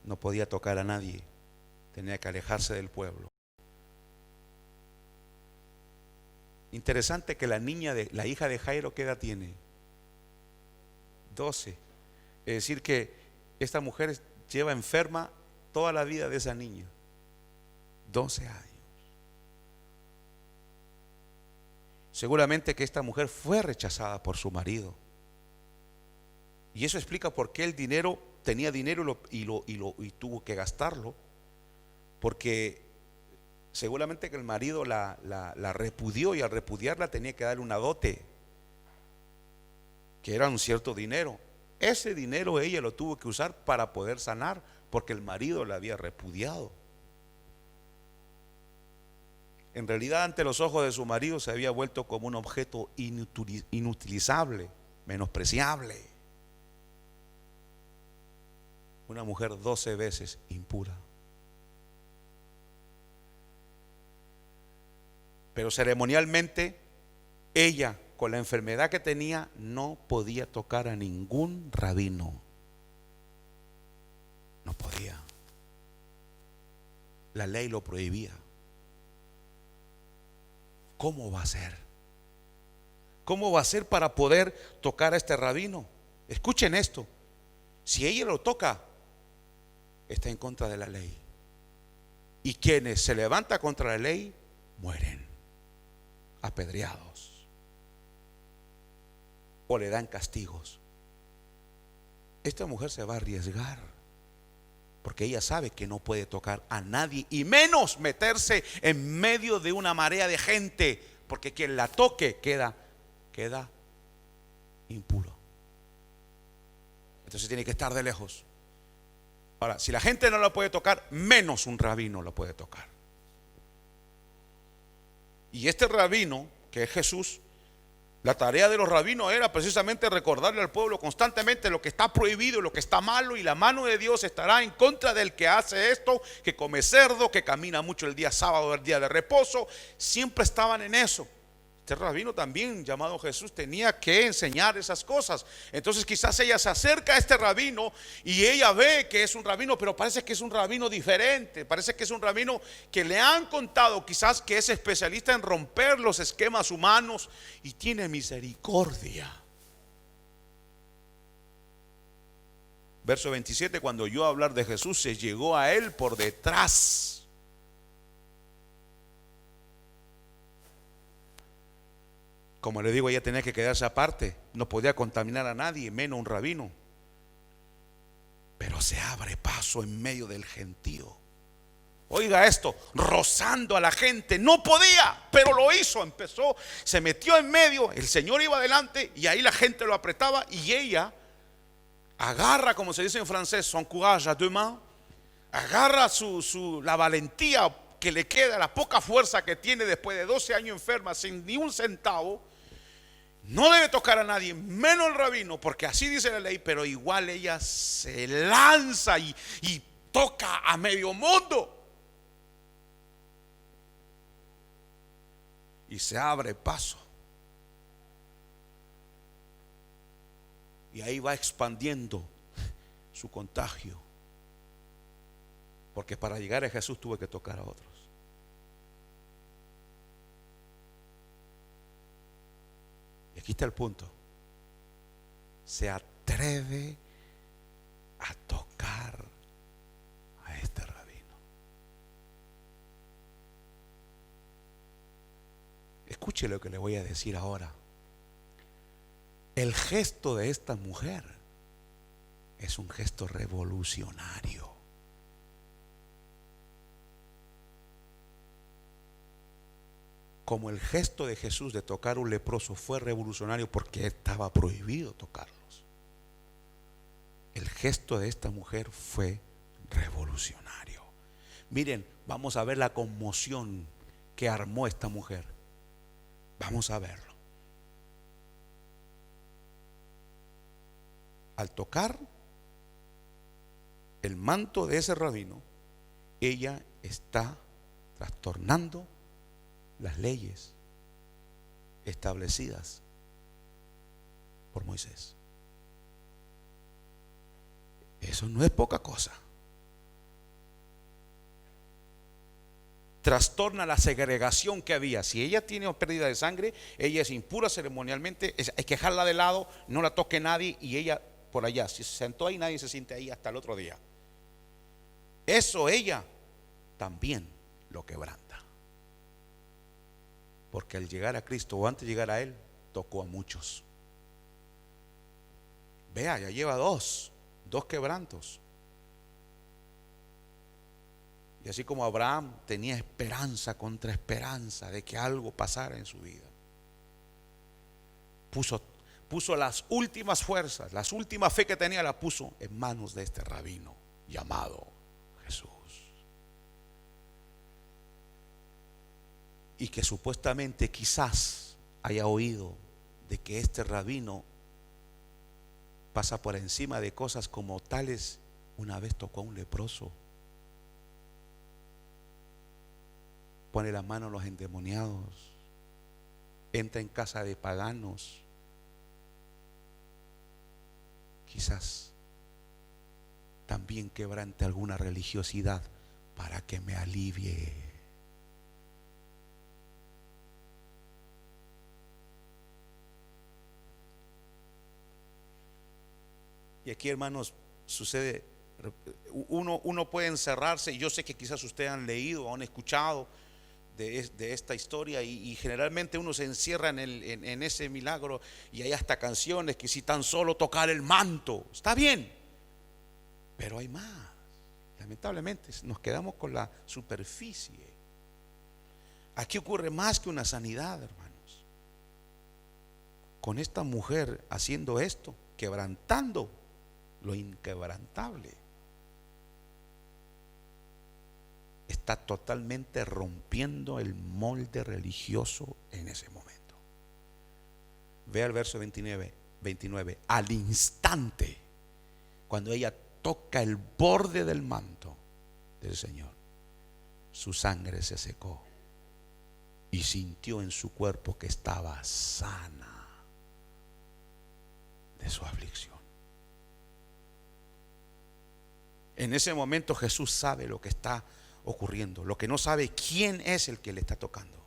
no podía tocar a nadie, tenía que alejarse del pueblo. Interesante que la hija de Jairo, ¿qué edad tiene? 12. Es decir que esta mujer lleva enferma toda la vida de esa niña. 12 años. Seguramente que esta mujer fue rechazada por su marido. Y eso explica por qué tenía dinero y tuvo que gastarlo. Porque seguramente que el marido la repudió, y al repudiarla tenía que darle una dote, que era un cierto dinero. Ese dinero ella lo tuvo que usar para poder sanar, porque el marido la había repudiado. En realidad, ante los ojos de su marido se había vuelto como un objeto inutilizable, menospreciable. Una mujer 12 veces impura. Pero ceremonialmente ella, con la enfermedad que tenía, no podía tocar a ningún rabino. No podía. La ley lo prohibía. ¿Cómo va a ser? ¿Cómo va a ser para poder tocar a este rabino? Escuchen esto. Si ella lo toca, está en contra de la ley. Y quienes se levantan contra la ley mueren apedreados o le dan castigos. Esta mujer se va a arriesgar porque ella sabe que no puede tocar a nadie, y menos meterse en medio de una marea de gente, porque quien la toque queda impuro. Entonces tiene que estar de lejos. Ahora, si la gente no la puede tocar, menos un rabino la puede tocar. Y este rabino, que es Jesús, La tarea de los rabinos era precisamente recordarle al pueblo constantemente lo que está prohibido, lo que está malo, y la mano de Dios estará en contra del que hace esto, que come cerdo, que camina mucho el día sábado, el día de reposo. Siempre estaban en eso. Este rabino también, llamado Jesús, tenía que enseñar esas cosas. Entonces quizás ella se acerca a este rabino y ella ve que es un rabino, pero parece que es un rabino diferente. Parece que es un rabino que le han contado quizás que es especialista en romper los esquemas humanos y tiene misericordia. Verso 27, cuando oyó hablar de Jesús, se llegó a él por detrás. Como le digo, ella tenía que quedarse aparte, no podía contaminar a nadie, menos un rabino. Pero se abre paso en medio del gentío. Oiga esto, rozando a la gente, no podía, pero lo hizo, empezó, se metió en medio, el Señor iba adelante y ahí la gente lo apretaba y ella agarra, como se dice en francés, son courage à deux mains, agarra la valentía que le queda, la poca fuerza que tiene después de 12 años enferma, sin ni un centavo. No debe tocar a nadie, menos el rabino, porque así dice la ley, pero igual ella se lanza y toca a medio mundo. Y se abre paso. Y ahí va expandiendo su contagio. Porque para llegar a Jesús tuve que tocar a otros. Y aquí está el punto. Se atreve a tocar a este rabino. Escuche lo que le voy a decir ahora. El gesto de esta mujer es un gesto revolucionario. Como el gesto de Jesús de tocar un leproso fue revolucionario porque estaba prohibido tocarlos, el gesto de esta mujer fue revolucionario. Miren, vamos a ver la conmoción que armó esta mujer. Vamos a verlo. Al tocar el manto de ese rabino, ella está trastornando las leyes establecidas por Moisés. Eso no es poca cosa. Trastorna la segregación que había. Si ella tiene pérdida de sangre, ella es impura ceremonialmente, hay que dejarla de lado, no la toque nadie, y ella por allá, si se sentó ahí, nadie se siente ahí hasta el otro día. Eso ella también lo quebranta. Porque al llegar a Cristo, o antes de llegar a Él, tocó a muchos. Vea, ya lleva dos quebrantos. Y así como Abraham tenía esperanza contra esperanza de que algo pasara en su vida, puso las últimas fuerzas, las últimas fe que tenía, la puso en manos de este rabino llamado Jesús. Y que supuestamente quizás haya oído de que este rabino pasa por encima de cosas como tales. Una vez tocó a un leproso, pone la mano a los endemoniados, entra en casa de paganos. Quizás también quebrante alguna religiosidad para que me alivie. Y aquí, hermanos, sucede, uno puede encerrarse, y yo sé que quizás ustedes han leído o han escuchado de esta historia, y generalmente uno se encierra en ese milagro, y hay hasta canciones que si tan solo tocar el manto, está bien, pero hay más. Lamentablemente nos quedamos con la superficie. Aquí ocurre más que una sanidad, hermanos. Con esta mujer haciendo esto, quebrantando lo inquebrantable, está totalmente rompiendo el molde religioso en ese momento. Ve al verso 29. Al instante, cuando ella toca el borde del manto del Señor, su sangre se secó y sintió en su cuerpo que estaba sana de su aflicción. En ese momento Jesús sabe lo que está ocurriendo. Lo que no sabe, quién es el que le está tocando.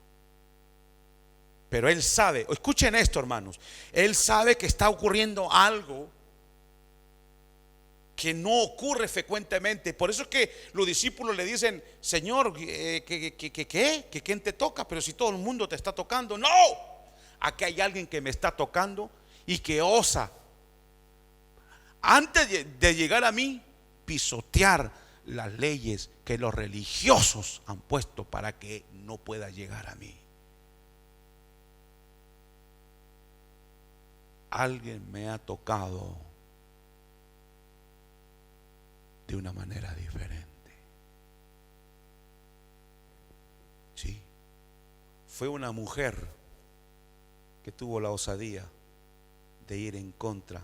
Pero Él sabe, escuchen esto, hermanos, Él sabe que está ocurriendo algo que no ocurre frecuentemente. Por eso es que los discípulos le dicen: Señor, que ¿quién te toca? Pero si todo el mundo te está tocando. No, aquí hay alguien que me está tocando y que osa, antes de llegar a mí, pisotear las leyes que los religiosos han puesto para que no pueda llegar a mí. Alguien me ha tocado de una manera diferente. Sí, fue una mujer que tuvo la osadía de ir en contra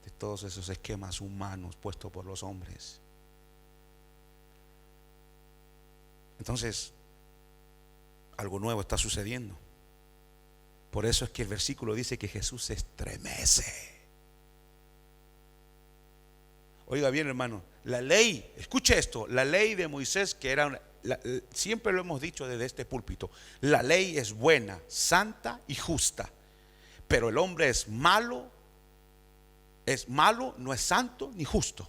de todos esos esquemas humanos puestos por los hombres. Entonces, algo nuevo está sucediendo. Por eso es que el versículo dice que Jesús se estremece. Oiga bien, hermano, la ley, escuche esto, la ley de Moisés, que era siempre lo hemos dicho desde este púlpito, la ley es buena, santa y justa, pero el hombre es malo, no es santo ni justo.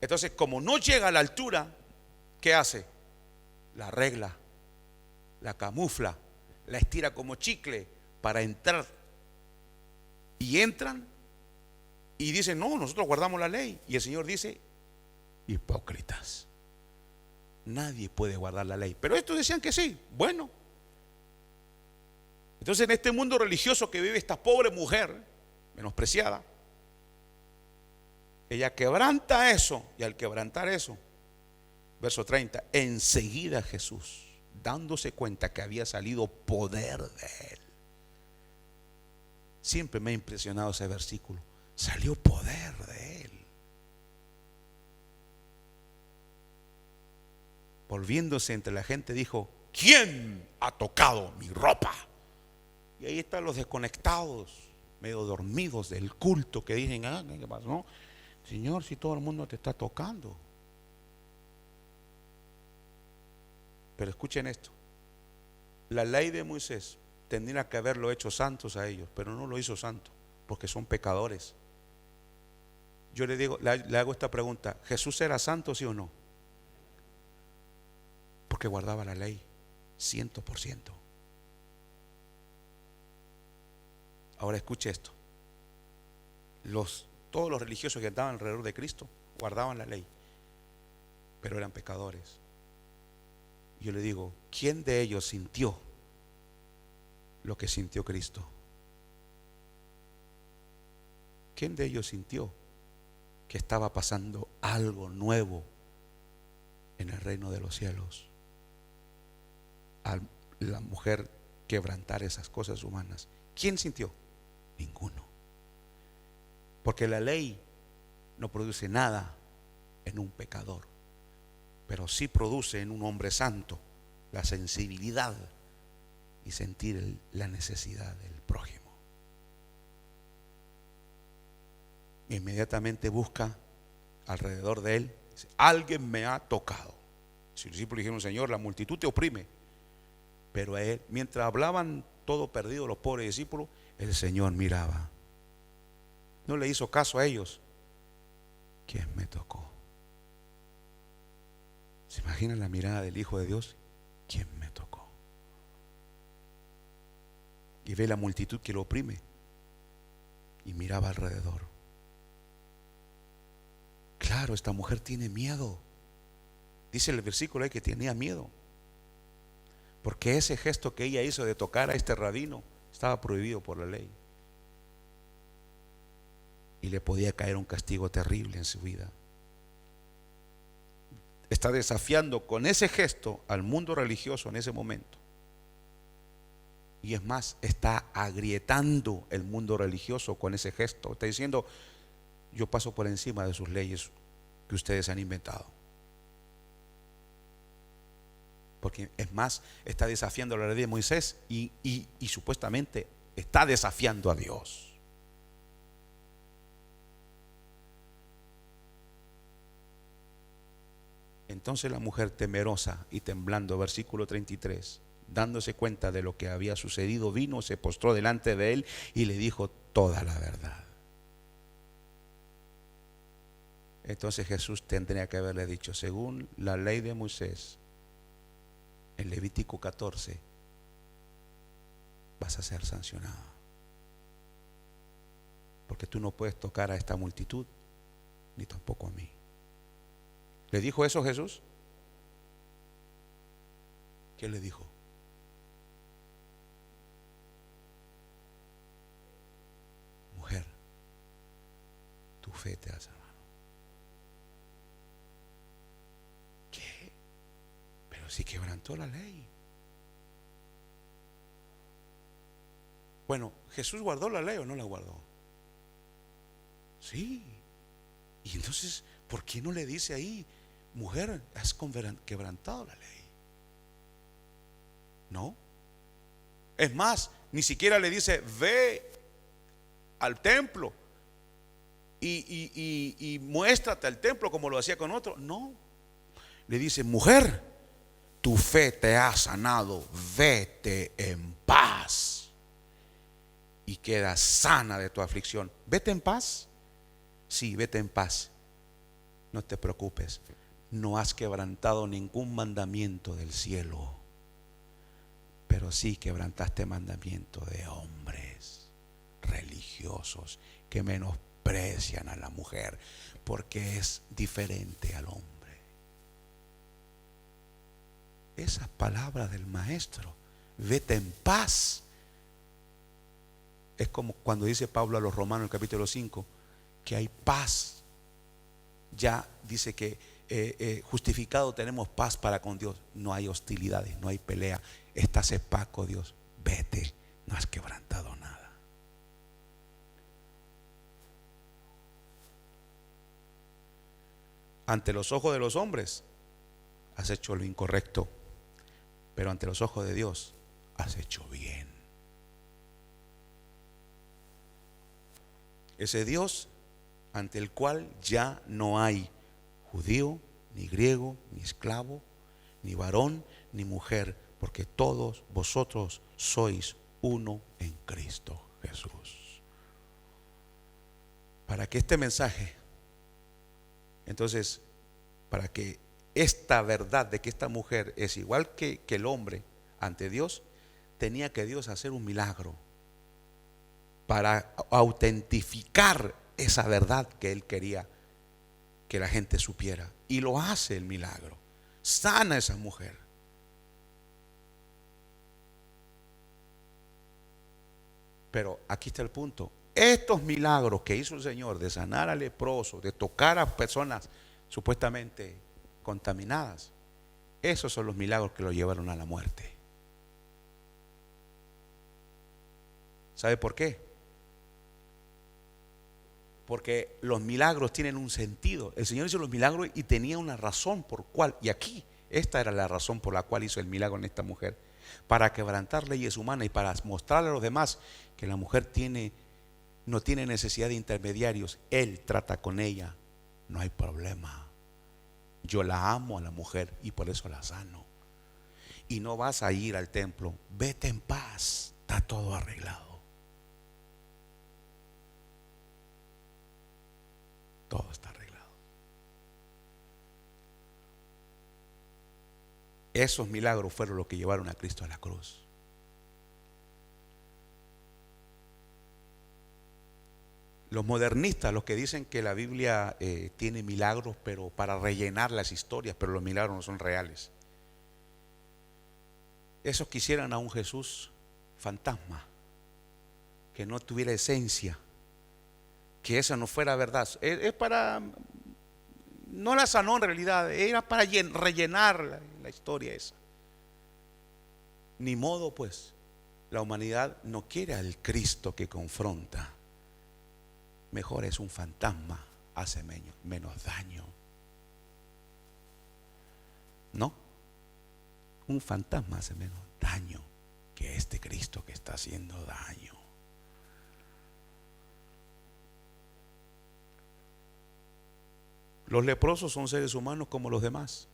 Entonces, como no llega a la altura, ¿qué hace? La arregla, la camufla, la estira como chicle para entrar. Y entran y dicen: no, nosotros guardamos la ley. Y el Señor dice: hipócritas, nadie puede guardar la ley. Pero estos decían que sí. Bueno, entonces en este mundo religioso que vive esta pobre mujer menospreciada, ella quebranta eso. Y al quebrantar eso, verso 30, enseguida Jesús, dándose cuenta que había salido poder de Él. Siempre me ha impresionado ese versículo. Salió poder de Él. Volviéndose entre la gente, dijo: ¿quién ha tocado mi ropa? Y ahí están los desconectados, medio dormidos del culto, que dicen: ¿qué pasó? No, Señor, si todo el mundo te está tocando. Pero escuchen esto: la ley de Moisés tendría que haberlo hecho santos a ellos, pero no lo hizo santo, porque son pecadores. Yo le digo, le hago esta pregunta: ¿Jesús era santo, sí o no? Porque guardaba la ley 100%. Ahora escuche esto: todos los religiosos que andaban alrededor de Cristo guardaban la ley, pero eran pecadores. Yo le digo, ¿quién de ellos sintió lo que sintió Cristo? ¿Quién de ellos sintió que estaba pasando algo nuevo en el reino de los cielos? A la mujer quebrantar esas cosas humanas, ¿quién sintió? Ninguno. Porque la ley no produce nada en un pecador, pero sí produce en un hombre santo la sensibilidad y sentir la necesidad del prójimo. Inmediatamente busca alrededor de él, dice: alguien me ha tocado. Si los discípulos dijeron: Señor, la multitud te oprime. Pero a él, mientras hablaban todo perdido los pobres discípulos, el Señor miraba. No le hizo caso a ellos. ¿Quién me tocó? ¿Se imaginan la mirada del Hijo de Dios? ¿Quién me tocó? Y ve la multitud que lo oprime y miraba alrededor. Claro, esta mujer tiene miedo. Dice el versículo ahí que tenía miedo, porque ese gesto que ella hizo de tocar a este rabino estaba prohibido por la ley y le podía caer un castigo terrible en su vida. Está desafiando con ese gesto al mundo religioso en ese momento. Y es más, está agrietando el mundo religioso con ese gesto. Está diciendo: yo paso por encima de sus leyes que ustedes han inventado. Porque es más, está desafiando la ley de Moisés y supuestamente está desafiando a Dios. Entonces la mujer, temerosa y temblando, versículo 33, dándose cuenta de lo que había sucedido, vino, se postró delante de él y le dijo toda la verdad. Entonces Jesús tendría que haberle dicho: según la ley de Moisés, en Levítico 14, vas a ser sancionado, porque tú no puedes tocar a esta multitud, ni tampoco a mí. ¿Le dijo eso Jesús? ¿Qué le dijo? Mujer, tu fe te ha salvado. ¿Qué? Pero si quebrantó la ley. Bueno, ¿Jesús guardó la ley o no la guardó? Sí. Y entonces, ¿por qué no le dice ahí: mujer, has quebrantado la ley? No. Es más, ni siquiera le dice: ve al templo y muéstrate al templo como lo hacía con otro. No. Le dice: mujer, tu fe te ha sanado, vete en paz y queda sana de tu aflicción. ¿Vete en paz? Sí, vete en paz. No te preocupes, no has quebrantado ningún mandamiento del cielo, pero sí quebrantaste mandamiento de hombres religiosos que menosprecian a la mujer porque es diferente al hombre. Esas palabras del maestro, vete en paz, es como cuando dice Pablo a los Romanos en el capítulo 5 que hay paz. Ya dice que justificado tenemos paz para con Dios. No hay hostilidades, no hay pelea. Estás en paz con Dios. Vete, no has quebrantado nada. Ante los ojos de los hombres has hecho lo incorrecto, pero ante los ojos de Dios has hecho bien. Ese Dios ante el cual ya no hay judío, ni griego, ni esclavo, ni varón, ni mujer, porque todos vosotros sois uno en Cristo Jesús. Para que este mensaje, entonces, para que esta verdad de que esta mujer es igual que el hombre ante Dios, tenía que Dios hacer un milagro para autentificar esa verdad que Él quería que la gente supiera. Y lo hace el milagro. Sana a esa mujer. Pero aquí está el punto. Estos milagros que hizo el Señor de sanar al leproso, de tocar a personas supuestamente contaminadas, esos son los milagros que lo llevaron a la muerte. ¿Sabe por qué? Porque los milagros tienen un sentido. El Señor hizo los milagros y tenía una razón por cual. Y aquí, esta era la razón por la cual hizo el milagro en esta mujer. Para quebrantar leyes humanas y para mostrarle a los demás que la mujer no tiene necesidad de intermediarios. Él trata con ella. No hay problema. Yo la amo a la mujer y por eso la sano. Y no vas a ir al templo. Vete en paz. Está todo arreglado. Todo está arreglado. Esos milagros fueron los que llevaron a Cristo a la cruz. Los modernistas, los que dicen que la Biblia tiene milagros, pero para rellenar las historias, pero los milagros no son reales. Esos quisieran a un Jesús fantasma, que no tuviera esencia, que esa no fuera verdad. Es para, no la sanó en realidad, era para rellenar la historia esa. Ni modo pues, la humanidad no quiere al Cristo que confronta. Mejor es un fantasma, hace menos daño. ¿No? Un fantasma hace menos daño que este Cristo que está haciendo daño. Los leprosos son seres humanos como los demás.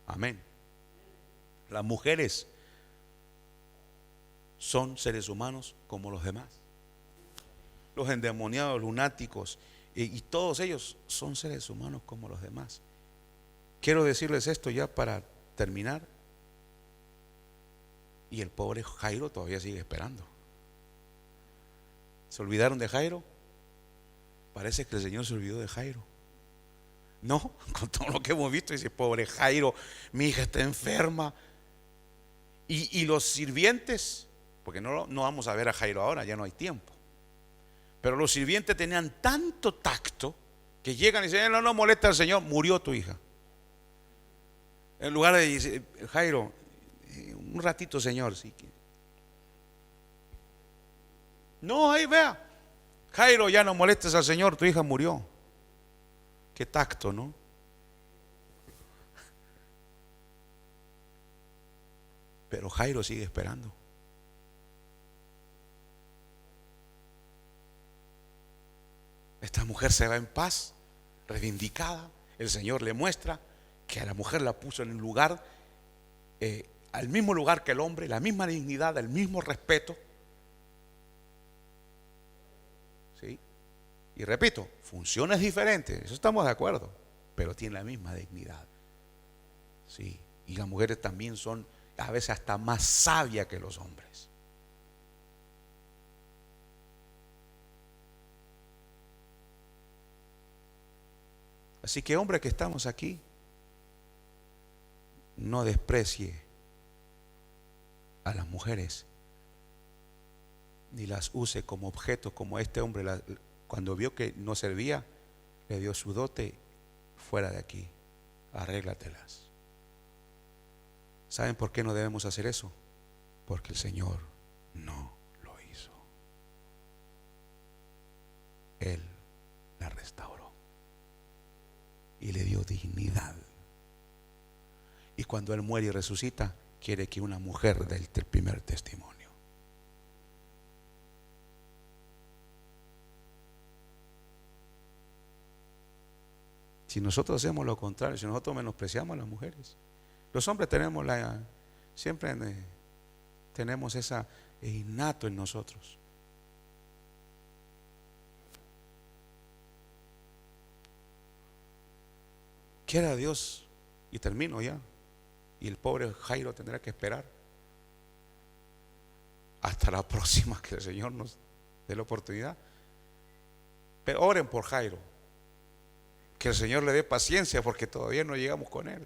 Amén. Las mujeres son seres humanos como los demás. Los endemoniados, lunáticos y todos ellos son seres humanos como los demás. Quiero decirles esto ya para terminar. Y el pobre Jairo todavía sigue esperando. ¿Se olvidaron de Jairo? Parece que el Señor se olvidó de Jairo. No, con todo lo que hemos visto, dice, pobre Jairo, mi hija está enferma. Y los sirvientes, porque no vamos a ver a Jairo ahora, ya no hay tiempo. Pero los sirvientes tenían tanto tacto que llegan y dicen, no molesta al Señor, murió tu hija. En lugar de decir, Jairo, un ratito, Señor. Sí. No, ahí vea, Jairo, ya no molestes al Señor, tu hija murió. Qué tacto, ¿no? Pero Jairo sigue esperando. Esta mujer se va en paz, reivindicada. El Señor le muestra que a la mujer la puso en un lugar, al mismo lugar que el hombre, la misma dignidad, el mismo respeto. ¿Sí? Y repito, funciones diferentes, eso estamos de acuerdo, pero tienen la misma dignidad. Sí, y las mujeres también son a veces hasta más sabias que los hombres. Así que, hombre, que estamos aquí, no desprecie a las mujeres ni las use como objetos, como este hombre cuando vio que no servía, le dio su dote. Fuera de aquí, arréglatelas. ¿Saben por qué no debemos hacer eso? Porque el Señor no lo hizo. Él la restauró y le dio dignidad. Y cuando Él muere y resucita, quiere que una mujer dé el primer testimonio. Si nosotros hacemos lo contrario, si nosotros menospreciamos a las mujeres, los hombres siempre tenemos esa innato en nosotros. Quiera Dios, y termino ya, y el pobre Jairo tendrá que esperar hasta la próxima que el Señor nos dé la oportunidad. Pero oren por Jairo, que el Señor le dé paciencia, porque todavía no llegamos con él.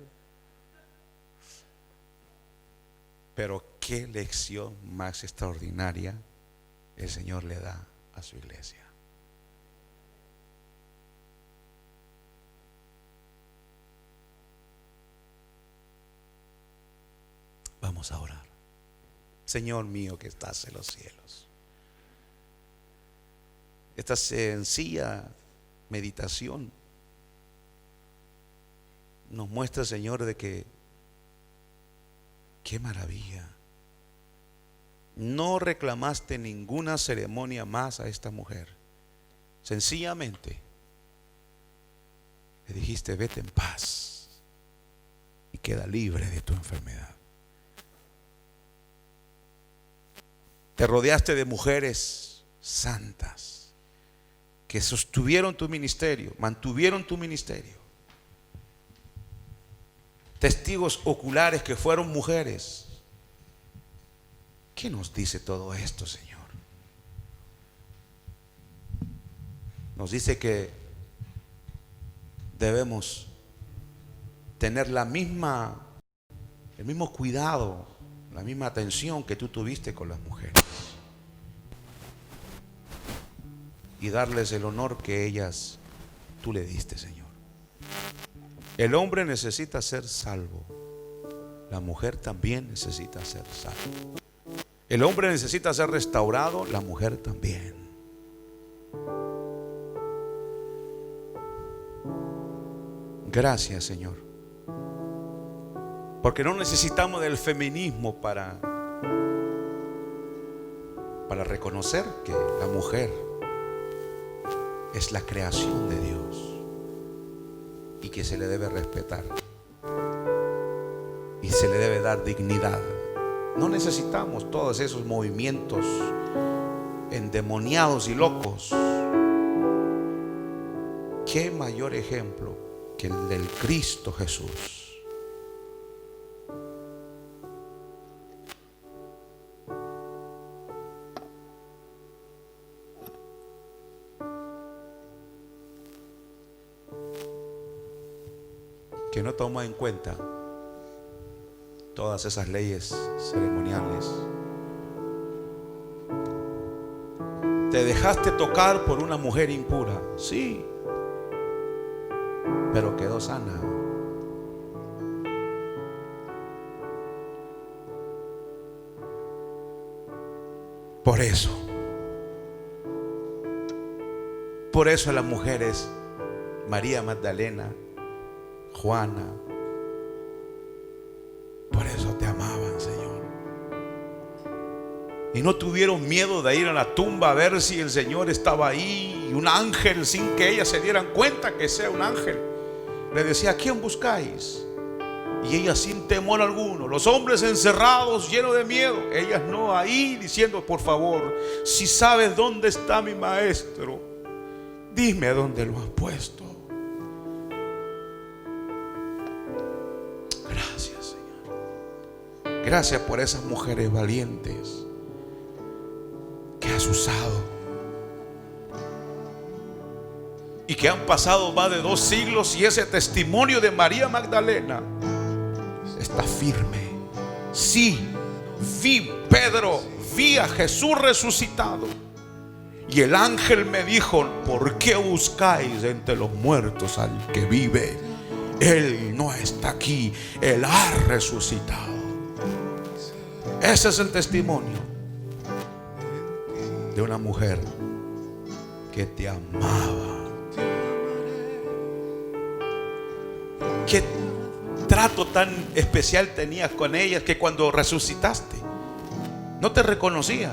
Pero qué lección más extraordinaria el Señor le da a su iglesia. Vamos a orar. Señor mío que estás en los cielos, esta sencilla meditación nos muestra, Señor, de que qué maravilla. No reclamaste ninguna ceremonia más a esta mujer. Sencillamente le dijiste, vete en paz y queda libre de tu enfermedad. Te rodeaste de mujeres santas que sostuvieron tu ministerio, mantuvieron tu ministerio. Testigos oculares que fueron mujeres. ¿Qué nos dice todo esto, Señor? Nos dice que debemos tener el mismo cuidado, la misma atención que tú tuviste con las mujeres, y darles el honor que tú le diste, Señor. El hombre necesita ser salvo, la mujer también necesita ser salva. El hombre necesita ser restaurado, la mujer también. Gracias, Señor, porque no necesitamos del feminismo para reconocer que la mujer es la creación de Dios y que se le debe respetar y se le debe dar dignidad. No necesitamos todos esos movimientos endemoniados y locos. ¿Qué mayor ejemplo que el del Cristo Jesús? Que no toma en cuenta todas esas leyes ceremoniales. Te dejaste tocar por una mujer impura, sí, pero quedó sana. Por eso las mujeres, María Magdalena, Juana, por eso te amaban, Señor. Y no tuvieron miedo de ir a la tumba a ver si el Señor estaba ahí. Y un ángel, sin que ellas se dieran cuenta que sea un ángel, le decía: ¿a quién buscáis? Y ellas sin temor alguno. Los hombres encerrados, llenos de miedo. Ellas no, ahí diciendo: por favor, si sabes dónde está mi maestro, dime dónde lo has puesto. Gracias, Señor. Gracias por esas mujeres valientes que has usado y que han pasado más de 2 siglos, y ese testimonio de María Magdalena está firme. Sí, vi Pedro, vi a Jesús resucitado, y el ángel me dijo: ¿por qué buscáis entre los muertos al que vive? Él no está aquí, Él ha resucitado. Ese es el testimonio de una mujer que te amaba. Qué trato tan especial tenías con ella, que cuando resucitaste no te reconocía.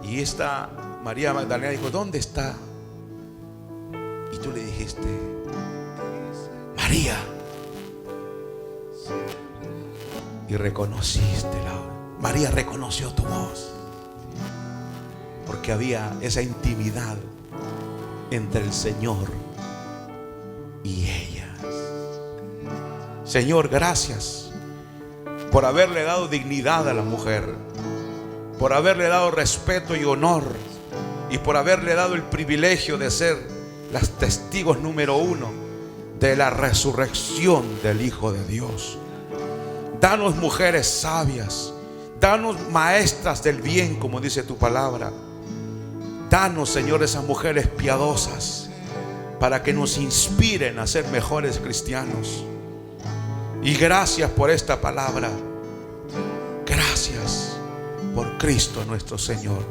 Y esta María Magdalena dijo: ¿dónde está? Y tú le dijiste: María. Y reconociste María reconoció tu voz, porque había esa intimidad entre el Señor y ellas. Señor, gracias por haberle dado dignidad a la mujer, por haberle dado respeto y honor, y por haberle dado el privilegio de ser las testigos número 1 de la resurrección del Hijo de Dios. Danos mujeres sabias, danos maestras del bien, como dice tu palabra. Danos, Señor, esas mujeres piadosas para que nos inspiren a ser mejores cristianos. Y gracias por esta palabra. Gracias por Cristo nuestro Señor.